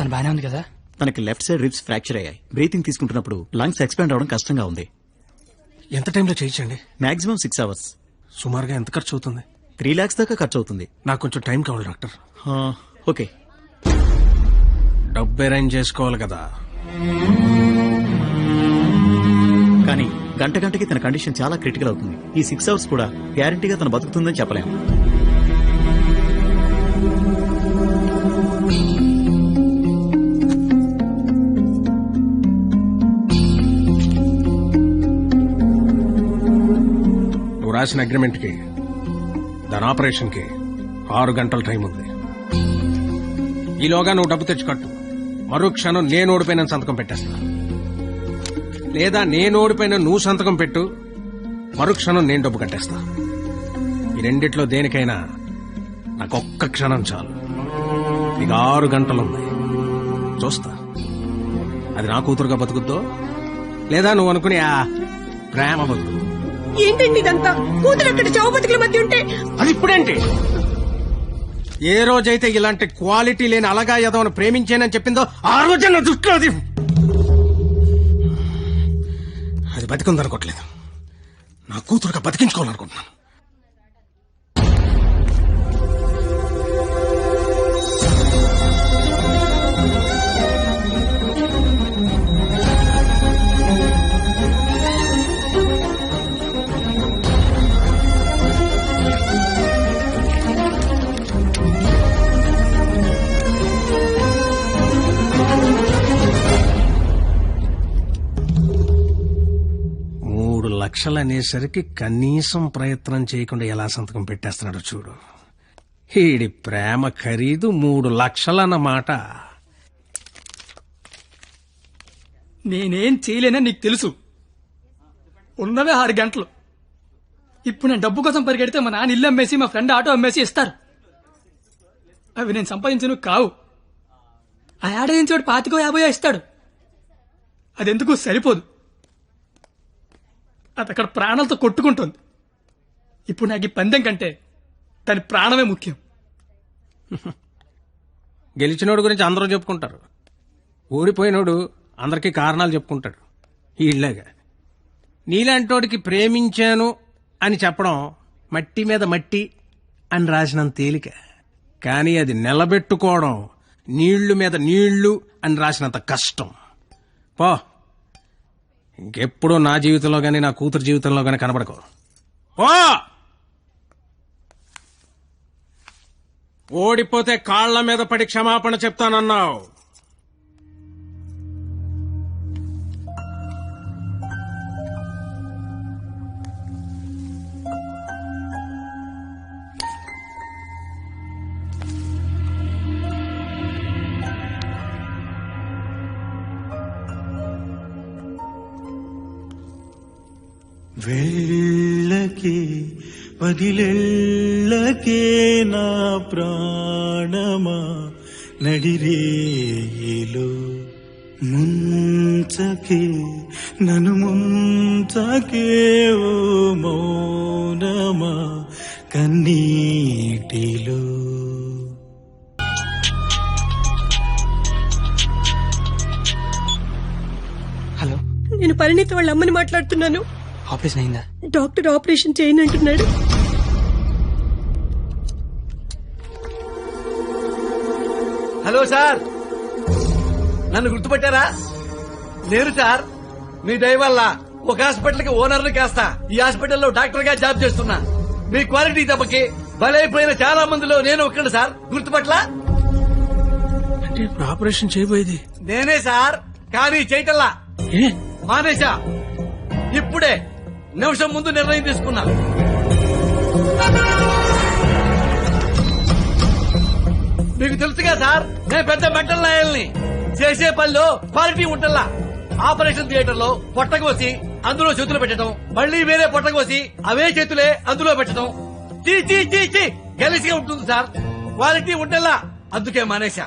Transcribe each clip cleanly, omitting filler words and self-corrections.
తను బానే ఉంది కదా? తనకి లెఫ్ట్ సైడ్ రిబ్స్ ఫ్రాక్చర్ అయ్యాయి. బ్రీతింగ్ తీసుకుంటున్నప్పుడు లంగ్స్ ఎక్స్పాండ్ అవడం కష్టంగా ఉంది. ఎంత టైంలో చేయించండి? Maximum 6 hours. సుమారుగా ఎంత ఖర్చు అవుతుంది? 3 lakhs దాకా ఖర్చు అవుతుంది. నాకు కొంచెం టైం కావాలి డాక్టర్. ఓకే, డబ్బు అరేంజ్ చేసుకోవాలి కదా. కానీ గంటకి తన కండిషన్ చాలా క్రిటికల్ అవుతుంది. ఈ 6 hours కూడా గ్యారంటీగా తను బతుకుతుందని చెప్పలేము. నువ్వు రాసిన అగ్రిమెంట్ కి, దాని ఆపరేషన్ కి 6 గంటల టైం ఉంది. ఈలోగా నువ్వు డబ్బు తెచ్చుకట్టు. మరుక్షణం నేను ఓడిపోయిన సంతకం పెట్టేస్తా. లేదా నేను ఓడిపోయిన నువ్వు సంతకం పెట్టు, మరుక్షణం నేను డబ్బు కట్టేస్తా. ఈ రెండిట్లో దేనికైనా నాకు ఒక్క క్షణం చాలు. నీకు 6 గంటలుంది. చూస్తా అది నా కూతురుగా బతుకుద్దో లేదా నువ్వు అనుకుని ఆ ప్రేమ బతుకు. ఏంటండి ఇదంతా? కూతురు అక్కడ చావు బతుకుల మధ్య ఉంటే అది ఇప్పుడేంటి? ఏ రోజైతే ఇలాంటి క్వాలిటీ లేని అలగా యదవను ప్రేమించానని చెప్పిందో ఆ రోజే నా దృష్టిలో అది బతికుందనుకోవట్లేదు. నా కూతురుగా బతికించుకోవాలనుకుంటున్నాను. లక్షలనేసరికి కనీసం ప్రయత్నం చేయకుండా ఎలా సంతకం పెట్టేస్తున్నాడు చూడు. ఈడి ప్రేమ ఖరీదు 3 లక్షలన్నమాట. నేనేం చేయలేనని నీకు తెలుసు. ఉన్నవే 6 గంటలు. ఇప్పుడు నేను డబ్బు కోసం పరిగెడితే మా నాన్న ఇల్లు అమ్మేసి మా ఫ్రెండ్ ఆటో అమ్మేసి ఇస్తారు. అవి నేను సంపాదించను కావు. ఆ ఏడాదించోడు 25-50 ఇస్తాడు. అదెందుకు సరిపోదు. అది అక్కడ ప్రాణాలతో కొట్టుకుంటుంది. ఇప్పుడు నాకు ఈ పందెం కంటే దాని ప్రాణమే ముఖ్యం. గెలిచినోడు గురించి అందరూ చెప్పుకుంటారు, ఓడిపోయినోడు అందరికీ కారణాలు చెప్పుకుంటాడు. ఈళ్ళగా నీలాంటోడికి ప్రేమించాను అని చెప్పడం మట్టి మీద మట్టి అని రాసినంత తేలిక. కానీ అది నిలబెట్టుకోవడం నీళ్లు మీద నీళ్లు అని రాసినంత కష్టం. పో, ఇంకెప్పుడు నా జీవితంలో గానీ నా కూతురు జీవితంలో గానీ కనబడకో. ఓడిపోతే కాళ్ల మీద పడి క్షమాపణ చెప్తానన్నావు. వెళ్ళకే వదిలెళ్ళకే నా ప్రాణమా, నడిరేలో ముంచకే నన్ను ముంచకే ఓ మౌనమా కన్నీటిలో. హలో, నేను పరిణీత వాళ్ళ అమ్మని మాట్లాడుతున్నాను. ఆపరేషన్ అయిందా? డాక్టర్ ఆపరేషన్ చేయనంటున్నాడు. హలో సార్, నన్ను గుర్తుపట్టారా? నేను సార్, మీ దయ వల్ల ఒక హాస్పిటల్ కి ఓనర్ని కాస్తా ఈ హాస్పిటల్లో డాక్టర్ గా జాబ్ చేస్తున్నా. మీ క్వాలిటీ దెబ్బకి బలైపోయిన చాలా మందిలో నేను ఒక్కడు సార్. గుర్తుపట్ల అంటే ఇప్పుడు ఆపరేషన్ చేయబోయేది నేనే సార్, కానీ చేయటల్లా మానేశా. ఇప్పుడే నిమిషం ముందు నిర్ణయం తీసుకున్నా. మీకు తెలుసుగా సార్, నేను పెద్ద మెంటల్ నాయల్ని. చేసే పనిలో క్వాలిటీ ఉంటల్లా. ఆపరేషన్ థియేటర్ లో పొట్టకోసి అందులో చేతులు పెట్టడం, మళ్లీ వేరే పొట్టకోసి అవే చేతులే అందులో పెట్టడం చీ చీ చీ చీ గలీజ్గా ఉంటుంది సార్. క్వాలిటీ ఉంటల్లా, అందుకే మానేశా.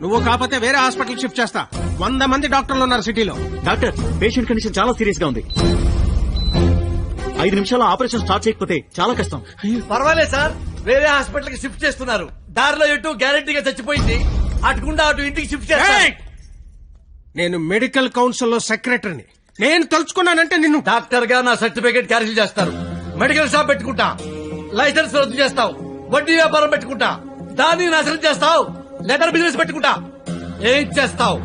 నువ్వు కాకపోతే వేరే హాస్పిటల్ షిఫ్ట్ చేస్తా. 100 మంది డాక్టర్లు ఉన్నారు సిటీలో. డాక్టర్, పేషెంట్ కండిషన్ చాలా సీరియస్ గా ఉంది. 5 నిమిషాల్లో ఆపరేషన్ స్టార్ట్ చేయకపోతే చాలా కష్టం. పర్వాలేదు సార్, వేరే హాస్పిటల్ కి షిఫ్ట్ చేస్తున్నారు. దారిలో ఎటు గ్యారెంటీగా చచ్చిపోయింది. అటుకుండా అటు ఇంటికి షిఫ్ట్ చేస్తారు. ఏయ్! నేను మెడికల్ కౌన్సిల్ లో సెక్రటరీని. నేను తలుచుకున్నానంటే నిన్ను డాక్టర్ గా నా సర్టిఫికేట్ క్యాన్సిల్ చేస్తారు. మెడికల్ షాప్ పెట్టుకుంటా. లైసెన్స్ రద్దు చేస్తావు. వడ్డీ వ్యాపారం పెట్టుకుంటా. దాన్ని నాశనం చేస్తావు. లెదర్ బిజినెస్ పెట్టుకుంటా. ఏం చేస్తావు?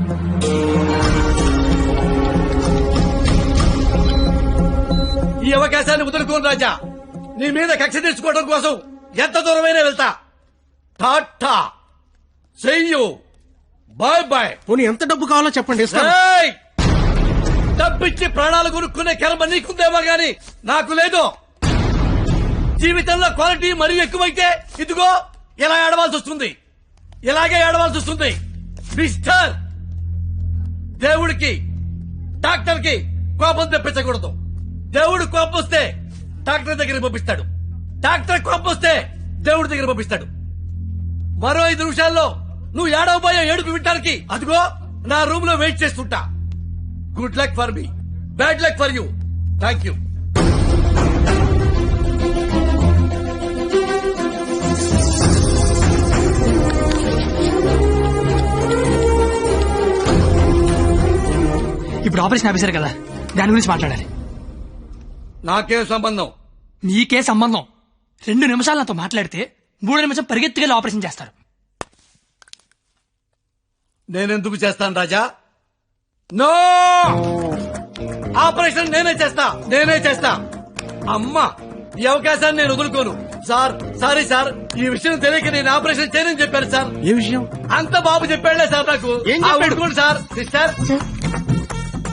ఈ అవకాశాన్ని వదులుకోను రాజా. నీ మీద కక్ష తెచ్చుకోవడం కోసం ఎంత దూరమైనా వెళ్తా. టాటా, చెయ్యు, బాయ్ బాయ్. పోనీ ఎంత డబ్బు కావాలో చెప్పండి, ఇస్తాను. ఏయ్! డబ్బిచ్చి ప్రాణాలు కొనుక్కునే కర్మ నీకుందేమో గాని నాకు లేదు. జీవితంలో క్వాలిటీ మరీ ఎక్కువైతే ఇదిగో ఇలా ఏడవాల్సి వస్తుంది. ఇలాగే ఏడవాల్సి వస్తుంది. మిస్టర్, దేవుడికి డాక్టర్ కి కోపం తెప్పించకూడదు. దేవుడు కోపం వస్తే డాక్టర్ దగ్గర పంపిస్తాడు. డాక్టర్ కోపం వస్తే దేవుడి దగ్గర పంపిస్తాడు. మరో 5 నిమిషాల్లో నువ్వు ఏడవబోయే ఏడుపు వినడానికి అదిగో నా రూమ్ లో వెయిట్ చేస్తుంటా. Good luck for me, bad luck for you. Thank you. ఇప్పుడు ఆపరేషన్ ఆఫీసర్ కదా, దాని గురించి మాట్లాడాలి. నాకేం సంబంధం? నీకే సంబంధం. 2 నిమిషాలు నాతో మాట్లాడితే 3 నిమిషం పరిగెత్తుకెళ్ళి ఆపరేషన్ చేస్తారు. నేనెందుకు చేస్తాను రాజా? నో, ఆపరేషన్ నేనే చేస్తా. అమ్మా, ఈ అవకాశాన్ని నేను వదులుకోను. సార్, సారీ సార్, ఈ విషయం తెలియక నేను ఆపరేషన్ చేయనని చెప్పాను సార్. ఏ విషయం? అంత బాబు చెప్పాడులే సార్ నాకు. ఏం చెప్పాడు? ఊరుకోండి సార్. సిస్టర్,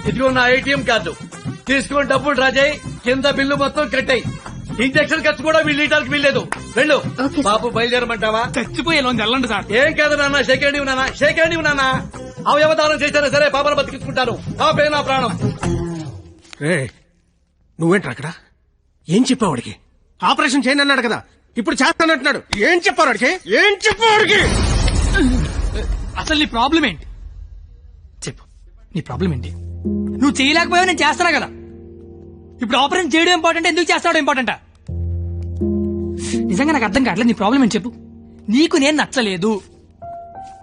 ఇదిగో నా ఏటీఎం కార్డు తీసుకుని డబ్బులు రాజాయి. కింద బిల్లు మొత్తం కట్టాయి. ఇంజక్షన్ ఖర్చు కూడా వీళ్ళు ఇవ్వడానికి వీల్లేదు. వెళ్ళు. బాబు బయలుదేరమంటావా? చచ్చిపోయేలో వెళ్ళండి సార్. ఏం కాదు నాన్న, షేక్ హ్యాండ్ ఇవ్వు నాన్న. అవయవదానం చేశారా సరే, పాపను బతికించుకుంటాను. పాపే నా ప్రాణం. రే, నువ్వేంట్రా అక్కడ? ఏం చెప్పావు వాడికి? ఆపరేషన్ చేయను అన్నాడు కదా, ఇప్పుడు చేస్తానంటున్నాడు. ఏం చెప్పావు వాడికి? అసలు నీ ప్రాబ్లం ఏంటి చెప్పు. నీ ప్రాబ్లం ఏంటి? నువ్వు చేయలేకపోయావు, నేను చేస్తానా కదా. ఇప్పుడు ఆపరేషన్ చేయడం ఇంపార్టెంట్, ఎందుకు చేస్తాడు ఇంపార్టెంటా? నిజంగా నాకు అర్థం కావట్లేదు. నీ ప్రాబ్లం ఏంటి చెప్పు. నీకు నేను నచ్చలేదు.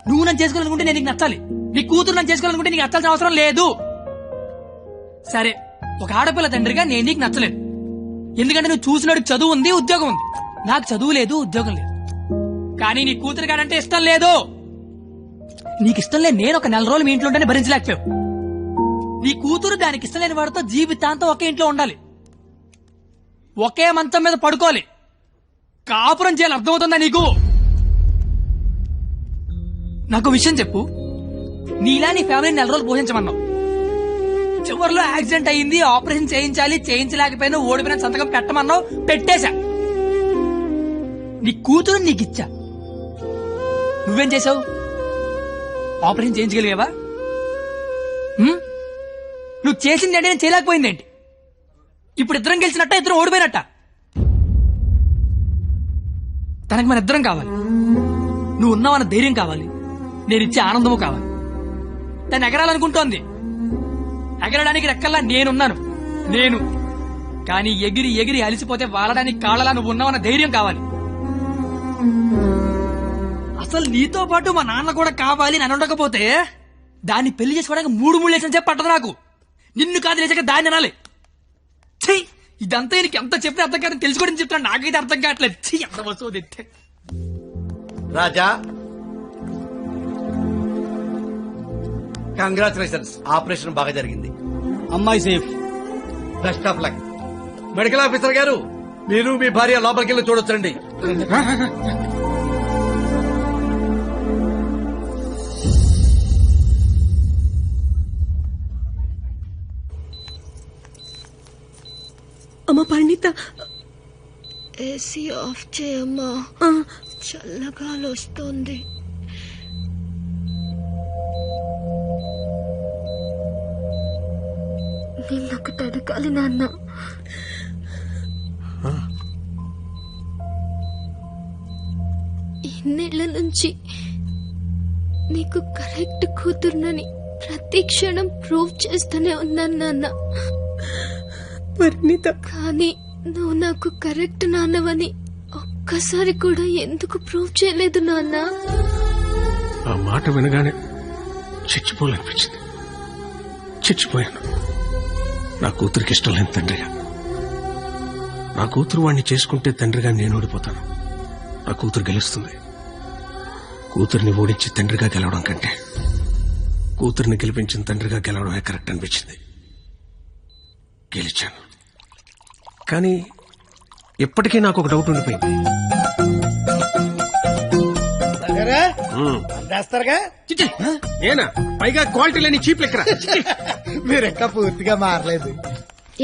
నువ్వు నన్ను చేసుకోవాలనుకుంటే నేను నీకు నచ్చాలి. నీ కూతురు నన్ను చేసుకోవాలనుకుంటే నీకు నచ్చాల్సిన అవసరం లేదు. సరే, ఒక ఆడపిల్ల తండ్రిగా నేను నీకు నచ్చలేదు. ఎందుకంటే నువ్వు చూసినోడికి చదువు ఉంది, ఉద్యోగం ఉంది. నాకు చదువు లేదు, ఉద్యోగం లేదు. కానీ నీ కూతురు కాడంటే ఇష్టం లేదు. నీకు ఇష్టం లేదు. నేను ఒక 4 రోజులు మీ ఇంట్లో ఉంటేనే భరించలేకపోయావు. నీ కూతురు దానికి ఇష్టం లేని వాడితో జీవితాంతం ఒకే ఇంట్లో ఉండాలి, ఒకే మంచం మీద పడుకోవాలి, కాపురం చేయాలి. అర్థమవుతుందా నీకు? నాకు విషయం చెప్పు. నీలా నీ ఫ్యామిలీ 4 రోజులు పోషించమన్నావు. చివరిలో యాక్సిడెంట్ అయ్యింది, ఆపరేషన్ చేయించాలి, చేయించలేకపోయినా ఓడిపోయిన సంతకం పెట్టమన్నావు, పెట్టేశా. నీ కూతురు నీకిచ్చా. నువ్వేం చేసావు? ఆపరేషన్ చేయించగలిగావా? నువ్వు చేసింది అంటే నేను చేయలేకపోయిందేంటి? ఇప్పుడు ఇద్దరం గెలిచినట్ట, ఇద్దరం ఓడిపోయినట్ట? తనకు మన ఇద్దరం కావాలి. నువ్వు ఉన్నావన్న ధైర్యం కావాలి, నేను ఇచ్చే ఆనందము కావాలి. తను ఎగరాలనుకుంటోంది. ఎగరడానికి రెక్కల్లా నేనున్నాను. కానీ ఎగిరి ఎగిరి అలిసిపోతే వాలడానికి కాళ్ళలా నువ్వు ఉన్నావన్న ధైర్యం కావాలి. అసలు నీతో పాటు మా నాన్న కూడా కావాలి అని ఉండకపోతే దాన్ని పెళ్లి చేసుకోవడానికి 3 లక్షలు చెప్పి పట్టదు నాకు. నిన్ను కాదు లేచాక దాన్ని అనాలి. ఛీ, ఇదంతా నీకు ఎంత చెప్పినా అర్థం కాదని తెలుసుకోవడం చెప్తున్నా. నాకైతే అర్థం కావట్లేదు. ఛీ, ఎంత వస్తువు తెస్తే. రాజా, కంగ్రాచులేషన్స్, ఆపరేషన్ బాగా జరిగింది. అమ్మాయి safe. Best of luck. Medical officer గారు, మీరు మీ భార్య లోపలికి వెళ్ళి చూడొచ్చండి. అమ్మ పరిణిత, ఏసీ ఆఫ్ చేయమ్మా, చల్లగాలి వస్తుంది. నిన్నొకటి అడగాలి నాన్న. ఇన్నేళ్ల నుంచి నీకు కరెక్ట్ కూతురునని ప్రతి క్షణం ప్రూవ్ చేస్తూనే ఉన్నాను నాన్న. పరిణిత, కానీ నువ్వు నాకు కరెక్ట్ నాన్నవని ఒక్క ఒక్కసారి కూడా ఎందుకు ప్రూవ్ చేయలేదు నాన్న? ఆ మాట వినగానే చచ్చిపోవాలనిపించింది. చచ్చిపోయాను. నా కూతురికి ఇష్టం లేని తండ్రిగా. నా కూతురు వాడిని చేసుకుంటే తండ్రిగా నేను ఓడిపోతాను. నా కూతురు గెలుస్తుంది. కూతురిని ఓడించి తండ్రిగా గెలవడం కంటే కూతురిని గెలిపించిన తండ్రిగా గెలవడమే కరెక్ట్ అనిపించింది. గెలిచాను. కానీ ఇప్పటికీ నాకు ఒక డౌట్ ఉండిపోయింది. అందేస్తారుగా? ఏనా పైగా క్వాలిటీ లేని చీప్ లెక్కరా. మీరు ఇంకా పూర్తిగా మారలేదు.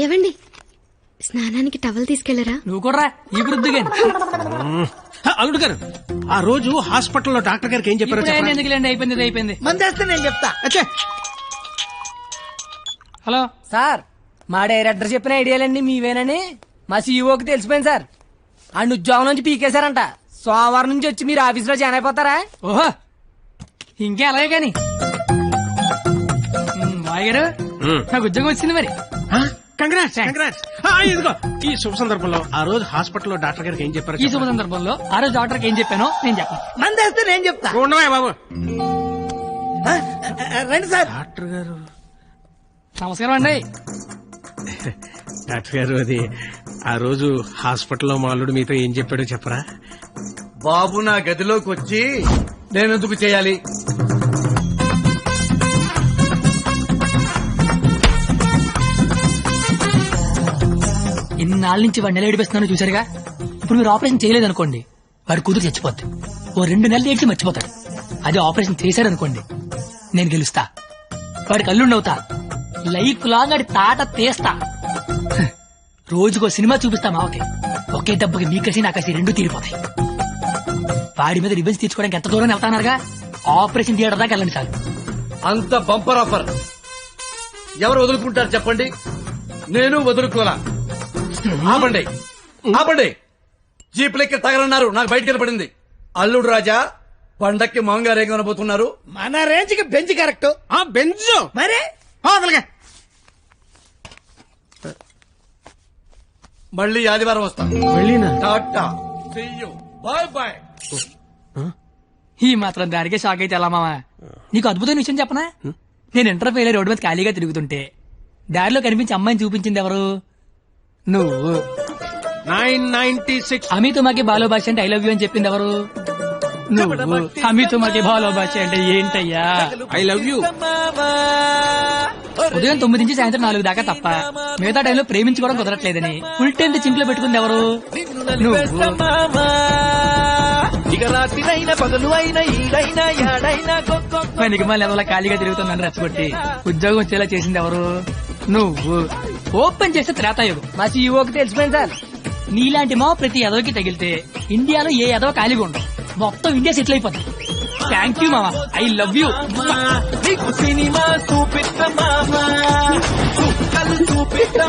ఏవండి, స్నానానికి టవల్ తీసుకెళ్లరా? నువ్వు కూడా ఈ వృద్ధి అల్లుడు గారు, ఆ రోజు హాస్పిటల్లో డాక్టర్ గారికి ఏం చెప్పారో చెప్పరా? ఎందుకులేండి, అయిపోయింది అయిపోయింది. మందేస్తే నేను చెప్తా. అచ్చే, హలో సార్, మా డైరెక్టర్ చెప్పిన ఐడియాలన్నీ మీవేనని మా సీఈఓకి తెలిసిపోయింది సార్. ఆయన ఉద్యోగం నుంచి పీకేశారంట. సోమవారం నుంచి వచ్చి మీరు ఆఫీస్ లో జాయిన్ అయిపోతారా? ఓహో, ఇంకే అలాగే కాని మాయగారు నాకు ఉద్యోగం వచ్చింది మరి. Congrats congrats. ఇదిగో ఈ శుభ సందర్భంలో ఆ రోజు హాస్పిటల్లో డాక్టర్ గారికి ఏం చెప్పారో ఈ శుభ సందర్భంలో ఆ రోజు డాక్టర్కి ఏం చెప్పానో నేను చెప్పను. మందేస్తే నేను చెప్తా. ఉండవా బాబు. రండి సార్. డాక్టర్ గారు, నమస్కారం అండి. డాక్టర్ గారు, అది ఆ రోజు హాస్పిటల్లో మా అల్లుడు మీతో ఏం చెప్పాడో చెప్పరా? బాబు నా గదిలోకి వచ్చి నేనెందుకు చేయాలి? ఇన్నాళ్ళ నుంచి వాడిని ఎలా ఏడిపిస్తున్నానో చూసారుగా. ఇప్పుడు మీరు ఆపరేషన్ చేయలేదనుకోండి, వాడి కూతురు చచ్చిపోద్ది. ఓ 2 నెలలు ఏడ్చి మర్చిపోతాడు. అదే ఆపరేషన్ చేశారనుకోండి, నేను గెలుస్తా. వాడికి అల్లుండవుతా. లైఫ్ లాంగ్ వాడి తాట తీస్తా. రోజుకో సినిమా చూపిస్తా మావకి. ఒకే దెబ్బకి మీ కసి నా కసి 2 తీరిపోతాయి. వాడి మీద రివెంజ్ తీర్చుకోవడానికి ఎంత దూరం వెళ్తానారుగా. ఆపరేషన్ థియేటర్ దాకా వెళ్ళండి చాలు. అంత బంపర్ ఆఫర్ ఎవరు వదులుకుంటారు చెప్పండి? నేను వదులుకోలా. ఆపండి ఆపండి. జీప్ లెక్క తగలన్నారు. నాకు బయటకు వెళ్ళబడింది. అల్లుడు రాజా, పండక్కి మాంగారు ఏం కనబోతున్నారు? మన రేంజ్ కి బెంచ్ కరెక్ట్. బెంజు మరి మళ్ళీ ఆదివారం వస్తాను. వెళ్ళినా tata, see you, bye bye. ఈ మాత్రం దానికే షాక్ అయితే ఎలా మావా? నీకు అద్భుతమైన విషయం చెప్పనా? నేను ఇంటర్ ఫెయిల్ రోడ్డు మీద ఖాళీగా తిరుగుతుంటే దారిలో కనిపించి అమ్మాయిని చూపించింది ఎవరు? నువ్వు. 996. అమితో మాకి బాలో భాష అంటే ఐ లవ్ యూ అని చెప్పింది ఎవరు? నువ్వు. అమితో మాకి బాలో భాష అంటే ఏంటయ్యా? I love you. ఉదయం 9 నుంచి సాయంత్రం 4 దాకా తప్ప మిగతా టైంలో ప్రేమించుకోవడం కుదరట్లేదని ఫుల్ టైం చింపులో పెట్టుకుంది ఎవరు? నువ్వు. పనికి మళ్ళీ ఎవరో ఖాళీగా తిరుగుతుందని రెచ్చగొట్టి ఉద్యోగం వచ్చేలా చేసింది ఎవరు? నువ్వు. ఓపెన్ చేస్తే త్రేతాయుగం. మా సీఈఓకి తెలిసిపోయింది సార్. నీలాంటి మా ప్రతి ఎదవకి తగిలితే ఇండియాలో ఏ ఎదవ ఖాళీగా ఉండవు. మొత్తం ఇండియా సెటిల్ అయిపోతుంది. థ్యాంక్ యూ మామా. I love you. సినిమా చూపిస్తా మామా, చూపిస్తా